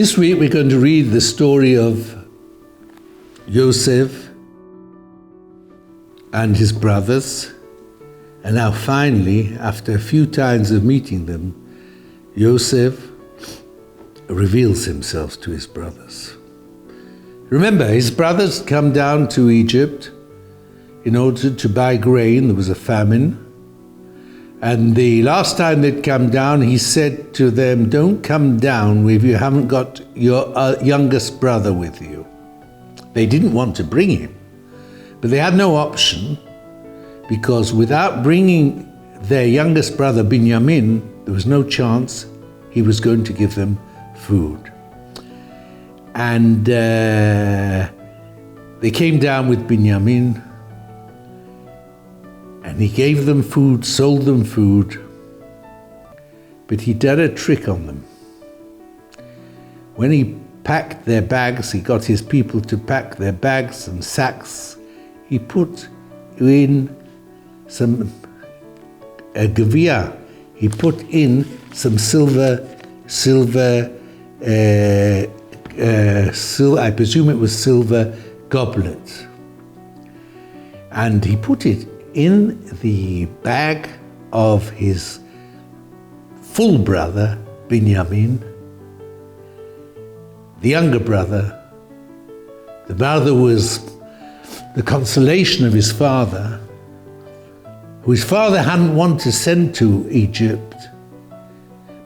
This week we're going to read the story of Yosef and his brothers, and now finally, after a few times of meeting them, Yosef reveals himself to his brothers. Remember, his brothers come down to Egypt in order to buy grain. There was a famine. And the last time they'd come down, he said to them, don't come down if you haven't got your youngest brother with you. They didn't want to bring him, but they had no option, because without bringing their youngest brother, Binyamin, there was no chance he was going to give them food. And they came down with Binyamin, and he gave them food, sold them food, but he did a trick on them. When he packed their bags, he got his people to pack their bags and sacks, he put in a gavia, he put in some silver, I presume it was silver goblet. And he put it in the bag of his full brother, Binyamin, the younger brother. The brother was the consolation of his father, who his father hadn't wanted to send to Egypt.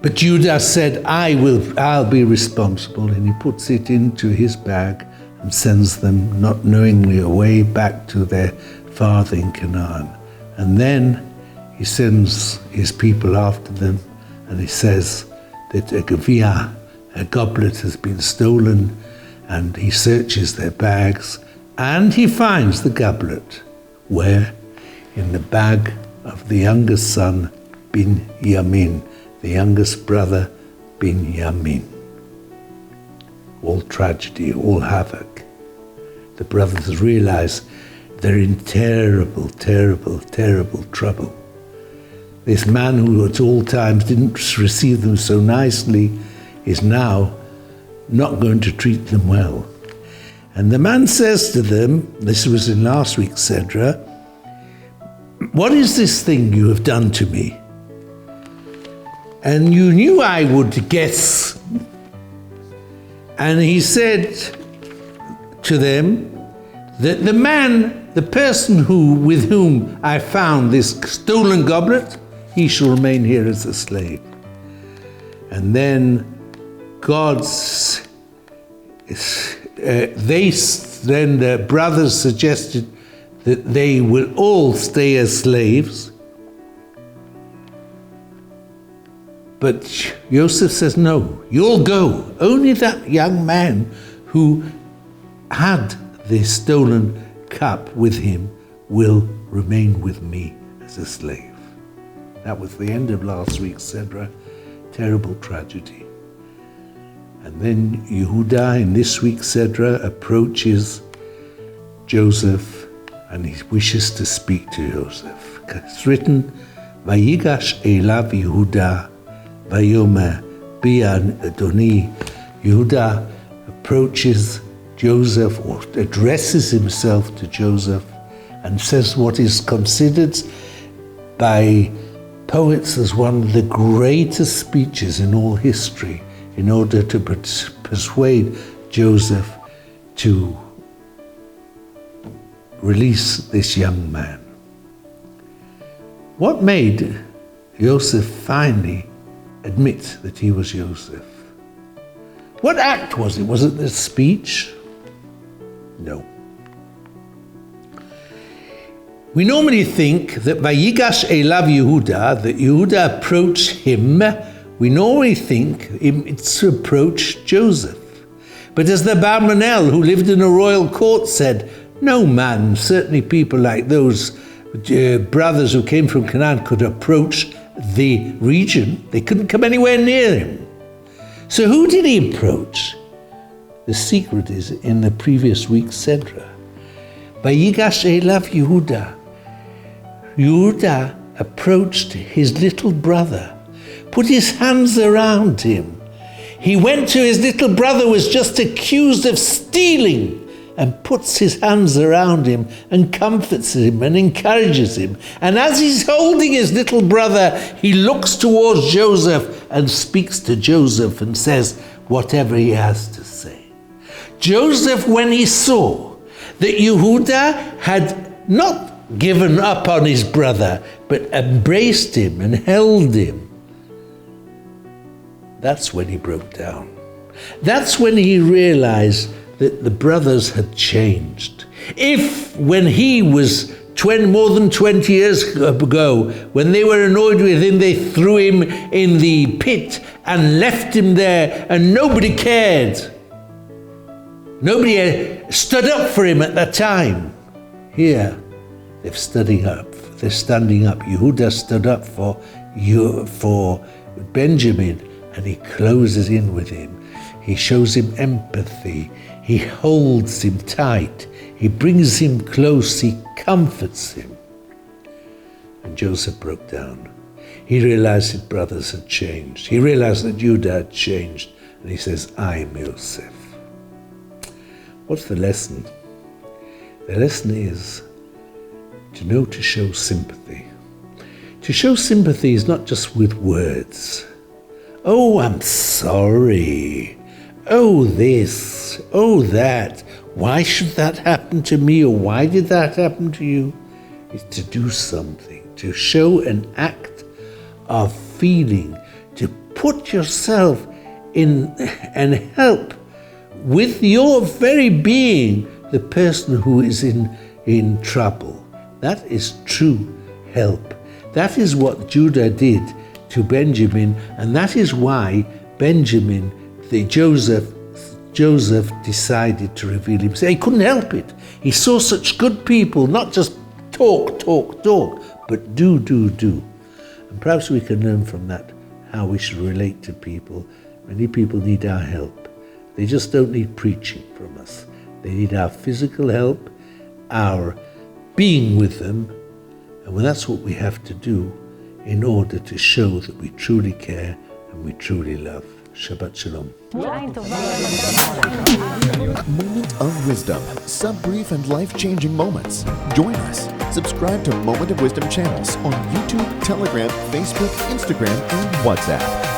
But Judah said, I'll be responsible, and he puts it into his bag and sends them not knowingly away back to their father in Canaan. And then he sends his people after them, and he says that a gavia, a goblet, has been stolen, and he searches their bags, and he finds the goblet. Where? In the bag of the youngest son, Binyamin, the youngest brother, Binyamin. All tragedy, all havoc. The brothers realize they're in terrible, terrible, terrible trouble. This man who at all times didn't receive them so nicely is now not going to treat them well. And the man says to them, this was in last week's Sedra, what is this thing you have done to me? And you knew I would guess. And he said to them that the person with whom I found this stolen goblet, he shall remain here as a slave. And then the brothers suggested that they will all stay as slaves. But Joseph says, no, you'll go. Only that young man who had the stolen cup with him will remain with me as a slave. That was the end of last week's Sedra. Terrible tragedy. And then Yehuda in this week's Sedra approaches Joseph, and he wishes to speak to Joseph. It's written, Vayigash elav Yehuda vayomer bi Adoni. Yehuda approaches Joseph, or addresses himself to Joseph, and says what is considered by poets as one of the greatest speeches in all history, in order to persuade Joseph to release this young man. What made Joseph finally admit that he was Joseph? What act was it? Was it the speech? No. We normally think that Vayigash elav Yehuda, that Yehuda approached him, we normally think it's to approach Joseph. But as the Barmanel, who lived in a royal court, said, no man, certainly people like those brothers who came from Canaan, could approach the region. They couldn't come anywhere near him. So who did he approach? The secret is in the previous week's Sedra. Vayigash elav Yehuda. Yehuda approached his little brother, put his hands around him. He went to his little brother who was just accused of stealing, and puts his hands around him and comforts him and encourages him. And as he's holding his little brother, he looks towards Joseph and speaks to Joseph and says whatever he has to say. Joseph, when he saw that Yehuda had not given up on his brother, but embraced him and held him, that's when he broke down. That's when he realized that the brothers had changed. If when he was more than 20 years ago, when they were annoyed with him, they threw him in the pit and left him there and nobody cared. Nobody stood up for him at that time. Here, they're standing up. Yehuda stood up for Benjamin, and he closes in with him. He shows him empathy. He holds him tight. He brings him close. He comforts him. And Joseph broke down. He realized his brothers had changed. He realized that Judah had changed. And he says, I'm Yosef. What's the lesson? The lesson is to know to show sympathy. To show sympathy is not just with words. Oh, I'm sorry. Oh, this. Oh, that. Why should that happen to me? Or why did that happen to you? It's to do something, to show an act of feeling, to put yourself in and help with your very being the person who is in trouble. That is true help. That is what Judah did to Benjamin, and that is why Joseph decided to reveal himself. He couldn't help it. He saw such good people, not just talk, but do. And perhaps we can learn from that how we should relate to people. Many people need our help. They just don't need preaching from us. They need our physical help, our being with them, and that's what we have to do in order to show that we truly care and we truly love. Shabbat Shalom. Moment of Wisdom. Sub-brief and life-changing moments. Join us. Subscribe to Moment of Wisdom channels on YouTube, Telegram, Facebook, Instagram, and WhatsApp.